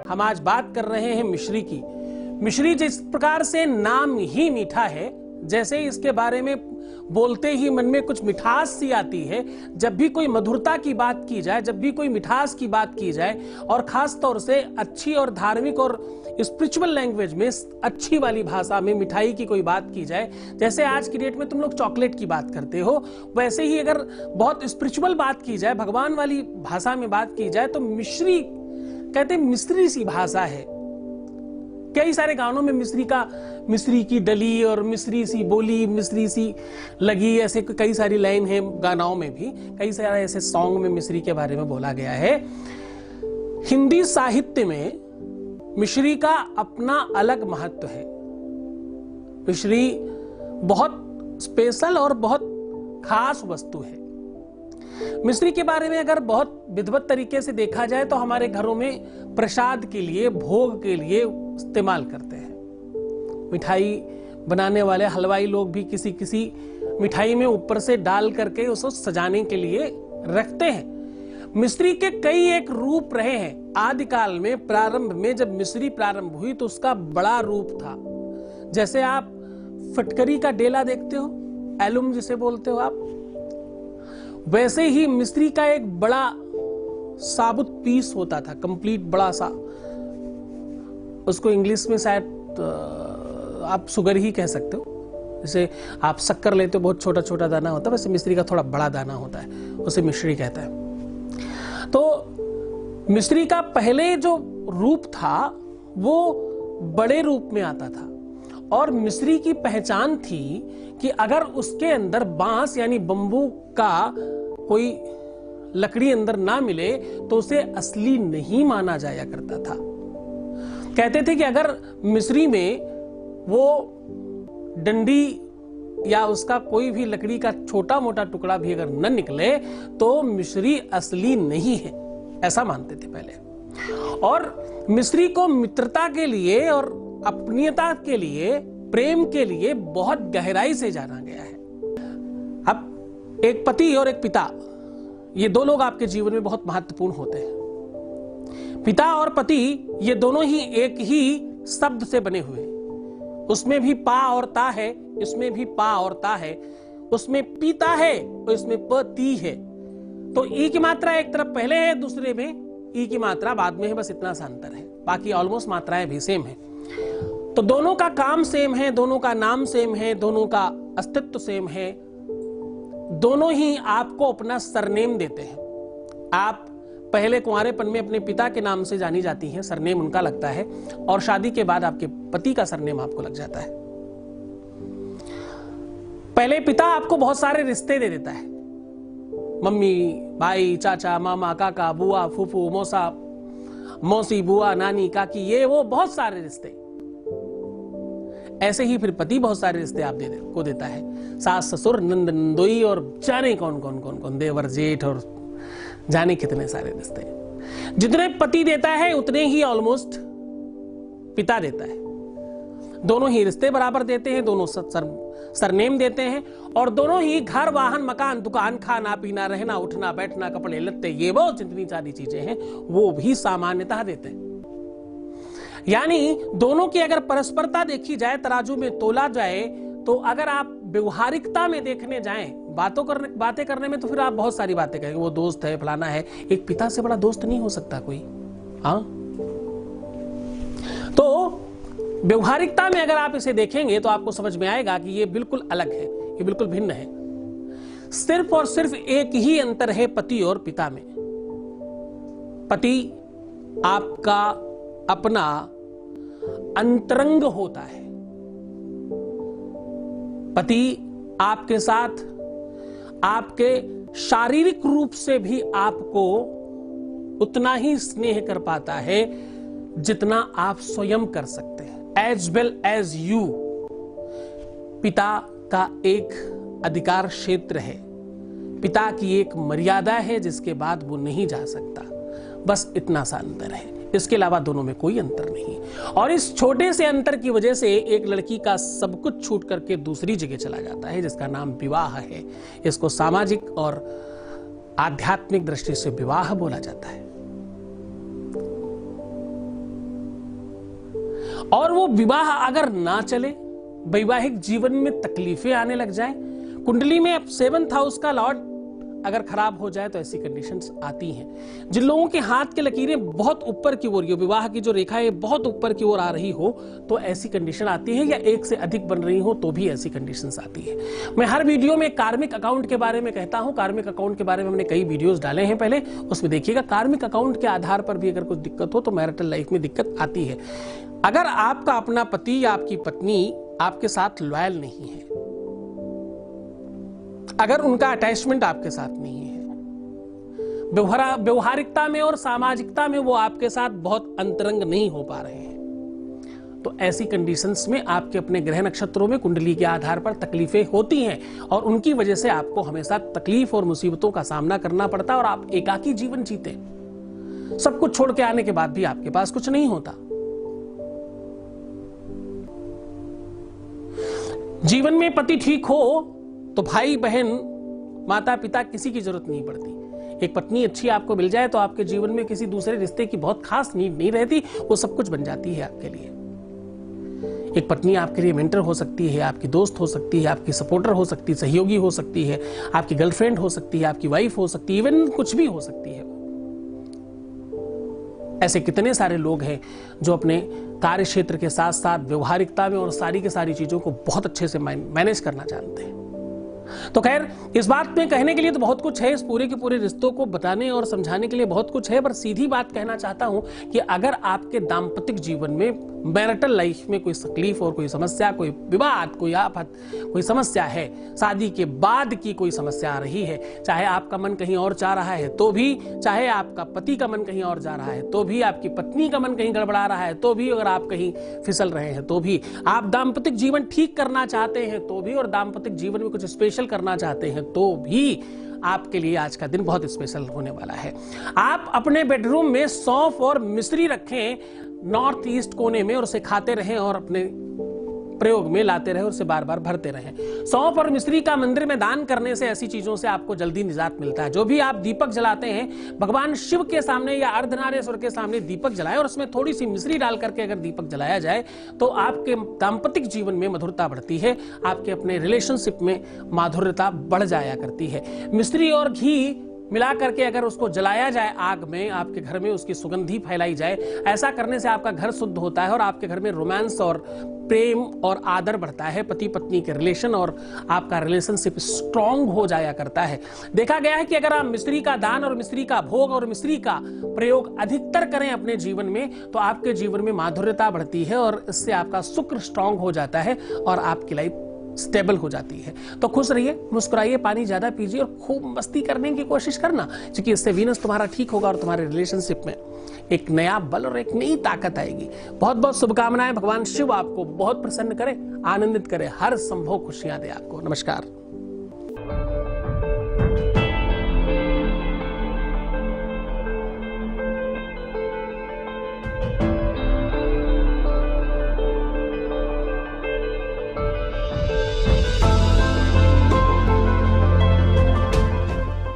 हम आज बात कर रहे हैं मिश्री की। मिश्री जिस प्रकार से नाम ही मीठा है, जैसे इसके बारे में बोलते ही मन में कुछ मिठास सी आती है। जब भी कोई मधुरता की बात की जाए, जब भी कोई मिठास की बात की जाए, और खास तौर से अच्छी और धार्मिक और स्पिरिचुअल लैंग्वेज में, अच्छी वाली भाषा में मिठाई की कोई बात की जाए, जैसे आज की डेट में तुम लोग चॉकलेट की बात करते हो, वैसे ही अगर बहुत स्पिरिचुअल बात की जाए, भगवान वाली भाषा में बात की जाए, तो मिश्री कहते मिस्री सी भाषा है। कई सारे गानों में मिस्री की डली और मिस्री सी बोली, मिस्री सी लगी, ऐसे कई सारी लाइन है। गानों में भी कई सारे ऐसे सॉन्ग में मिस्री के बारे में बोला गया है। हिंदी साहित्य में मिश्री का अपना अलग महत्व है। मिश्री बहुत स्पेशल और बहुत खास वस्तु है। मिश्री के बारे में अगर बहुत विधिवत तरीके से देखा जाए तो हमारे घरों में प्रसाद के लिए, भोग के लिए इस्तेमाल करते हैं। मिठाई बनाने वाले हलवाई लोग भी किसी किसी मिठाई में ऊपर से डाल करके उसको सजाने के लिए रखते हैं। मिश्री के कई एक रूप रहे हैं। आदिकाल में, प्रारंभ में जब मिश्री प्रारंभ हुई तो उसका बड़ा रूप था। जैसे आप फटकरी का डेला देखते हो, एलुम जिसे बोलते हो आप, वैसे ही मिश्री का एक बड़ा साबुत पीस होता था, कंप्लीट बड़ा सा। उसको इंग्लिश में शायद आप शुगर ही कह सकते हो। जैसे आप शक्कर लेते हो, बहुत छोटा छोटा दाना होता है, वैसे मिश्री का थोड़ा बड़ा दाना होता है, उसे मिश्री कहता है। तो मिश्री का पहले जो रूप था वो बड़े रूप में आता था, और मिश्री की पहचान थी कि अगर उसके अंदर बांस यानी बंबू का कोई लकड़ी अंदर ना मिले तो उसे असली नहीं माना जाया करता था। कहते थे कि अगर मिश्री में वो डंडी या उसका कोई भी लकड़ी का छोटा मोटा टुकड़ा भी अगर न निकले तो मिश्री असली नहीं है, ऐसा मानते थे पहले। और मिश्री को मित्रता के लिए और अपनीयता के लिए, प्रेम के लिए बहुत गहराई से जाना गया है। अब एक पति और एक पिता, ये दो लोग आपके जीवन में बहुत महत्वपूर्ण होते हैं। पिता और पति ये दोनों ही एक ही शब्द से बने हुए हैं। उसमें भी पा और ता है, इसमें भी पा और ता है। उसमें पीता है और इसमें पति है। तो ई की मात्रा एक तरफ पहले है, दूसरे में ई की मात्रा बाद में है, बस इतना सा अंतर है। बाकी ऑलमोस्ट मात्राएं भी सेम है। तो दोनों का काम सेम है, दोनों का नाम सेम है, दोनों का अस्तित्व सेम है। दोनों ही आपको अपना सरनेम देते हैं। आप पहले कुंवारेपन में अपने पिता के नाम से जानी जाती हैं, सरनेम उनका लगता है, और शादी के बाद आपके पति का सरनेम आपको लग जाता है। पहले पिता आपको बहुत सारे रिश्ते दे देता है, मम्मी, भाई, चाचा, मामा, काका, बुआ, फूफू, मौसा, मौसी, बुआ, नानी, काकी, ये वो बहुत सारे रिश्ते। ऐसे ही फिर पति बहुत सारे रिश्ते आप को देता है, सास, ससुर, नंद, नंदोई और जाने कौन कौन कौन कौन, देवर, जेठ और जाने कितने सारे रिश्ते। जितने पति देता है उतने ही ऑलमोस्ट पिता देता है। दोनों ही रिश्ते बराबर देते हैं, दोनों सरनेम देते हैं, और दोनों ही घर, वाहन, मकान, दुकान, खाना पीना, रहना, उठना, बैठना, कपड़े लत्ते, ये वो जितनी सारी चीजें हैं वो भी सामान्यतः देते हैं। यानी दोनों की अगर परस्परता देखी जाए, तराजू में तोला जाए, तो अगर आप व्यवहारिकता में देखने जाएं, बातें करने में, तो फिर आप बहुत सारी बातें करेंगे, वो दोस्त है, फलाना है। एक पिता से बड़ा दोस्त नहीं हो सकता कोई। हाँ, तो व्यवहारिकता में अगर आप इसे देखेंगे तो आपको समझ में आएगा कि ये बिल्कुल अलग है, ये बिल्कुल भिन्न है। सिर्फ और सिर्फ एक ही अंतर है पति और पिता में। पति आपका अपना अंतरंग होता है। पति आपके साथ आपके शारीरिक रूप से भी आपको उतना ही स्नेह कर पाता है जितना आप स्वयं कर सकते हैं, एज वेल एज यू। पिता का एक अधिकार क्षेत्र है, पिता की एक मर्यादा है जिसके बाद वो नहीं जा सकता। बस इतना सा अंतर है, इसके अलावा दोनों में कोई अंतर नहीं। और इस छोटे से अंतर की वजह से एक लड़की का सब कुछ छूट करके दूसरी जगह चला जाता है, जिसका नाम विवाह है। इसको सामाजिक और आध्यात्मिक दृष्टि से विवाह बोला जाता है। और वो विवाह अगर ना चले, वैवाहिक जीवन में तकलीफें आने लग जाए, कुंडली में 7th हाउस का लॉर्ड अगर खराब हो जाए तो ऐसी कंडीशंस आती हैं। जिन लोगों के हाथ की लकीरें बहुत ऊपर की ओर, विवाह की जो रेखा है बहुत ऊपर की ओर आ रही हो तो ऐसी कंडीशन आती है, या एक से अधिक बन रही हो तो भी ऐसी कंडीशंस आती है। मैं हर वीडियो में कार्मिक अकाउंट के बारे में कहता हूं। कार्मिक अकाउंट के बारे में हमने कई वीडियोस डाले हैं पहले, उसमें देखिएगा। कार्मिक अकाउंट के आधार पर भी अगर कुछ दिक्कत हो तो मैरिटल लाइफ में दिक्कत आती है। अगर आपका अपना पति या आपकी पत्नी आपके साथ लॉयल नहीं है, अगर उनका अटैचमेंट आपके साथ नहीं है, व्यवहारिकता में और सामाजिकता में वो आपके साथ बहुत अंतरंग नहीं हो पा रहे हैं, तो ऐसी कंडीशंस में आपके अपने ग्रह नक्षत्रों में कुंडली के आधार पर तकलीफें होती हैं और उनकी वजह से आपको हमेशा तकलीफ और मुसीबतों का सामना करना पड़ता है और आप एकाकी जीवन जीते। सब कुछ छोड़ के आने के बाद भी आपके पास कुछ नहीं होता। जीवन में पति ठीक हो तो भाई बहन माता पिता किसी की जरूरत नहीं पड़ती। एक पत्नी अच्छी आपको मिल जाए तो आपके जीवन में किसी दूसरे रिश्ते की बहुत खास नीड नहीं रहती, वो सब कुछ बन जाती है आपके लिए। एक पत्नी आपके लिए मेंटर हो सकती है, आपकी दोस्त हो सकती है, आपकी सपोर्टर हो सकती है, सहयोगी हो सकती है, आपकी गर्लफ्रेंड हो सकती है, आपकी वाइफ हो सकती है, इवन कुछ भी हो सकती है। ऐसे कितने सारे लोग हैं जो अपने कार्य क्षेत्र के साथ साथ व्यवहारिकता में और सारी की सारी चीजों को बहुत अच्छे से मैनेज करना जानते हैं। तो खैर, इस बात में कहने के लिए तो बहुत कुछ है, इस पूरे के पूरे रिश्तों को बताने और समझाने के लिए बहुत कुछ है, पर सीधी बात कहना चाहता हूं कि अगर आपके दाम्पतिक जीवन में मैरिटल लाइफ में कोई तकलीफ और कोई समस्या, कोई विवाद, कोई आफत, कोई समस्या है, शादी के बाद की कोई समस्या आ रही है, चाहे आपका मन कहीं और जा रहा है तो भी, चाहे आपका पति का मन कहीं और जा रहा है तो भी, आपकी पत्नी का मन कहीं गड़बड़ा रहा है तो भी, अगर आप कहीं फिसल रहे हैं तो भी, आप दाम्पतिक जीवन ठीक करना चाहते हैं तो भी, और दाम्पतिक जीवन में कुछ स्पेशल करना चाहते हैं तो भी, आपके लिए आज का दिन बहुत स्पेशल होने वाला है। आप अपने बेडरूम में सौंफ और मिश्री रखें नॉर्थ ईस्ट कोने में और उसे खाते रहें और अपने प्रयोग में लाते रहे और उसे बार बार भरते रहें। सौंफ और मिश्री का मंदिर में दान करने से ऐसी चीजों से आपको जल्दी निजात मिलता है। जो भी आप दीपक जलाते हैं, भगवान शिव के सामने या अर्धनारेश्वर के सामने दीपक जलाएं और उसमें थोड़ी सी मिश्री डाल करके अगर दीपक जलाया जाए तो आपके दाम्पतिक जीवन में मधुरता बढ़ती है, आपके अपने रिलेशनशिप में माधुर्यता बढ़ जाया करती है। मिश्री और घी मिला करके अगर उसको जलाया जाए आग में, आपके घर में उसकी सुगंधी फैलाई जाए, ऐसा करने से आपका घर शुद्ध होता है और आपके घर में रोमांस और प्रेम और आदर बढ़ता है, पति पत्नी के रिलेशन और आपका रिलेशनशिप स्ट्रांग हो जाया करता है। देखा गया है कि अगर आप मिश्री का दान और मिश्री का भोग और मिश्री का प्रयोग अधिकतर करें अपने जीवन में तो आपके जीवन में माधुर्यता बढ़ती है और इससे आपका शुक्र स्ट्रांग हो जाता है और आपकी लाइफ स्टेबल हो जाती है। तो खुश रहिए, मुस्कुराइए, पानी ज्यादा पीजिए और खूब मस्ती करने की कोशिश करना, क्योंकि इससे वीनस तुम्हारा ठीक होगा और तुम्हारे रिलेशनशिप में एक नया बल और एक नई ताकत आएगी। बहुत बहुत शुभकामनाएं। भगवान शिव आपको बहुत प्रसन्न करे, आनंदित करे, हर संभव खुशियां दे आपको। नमस्कार।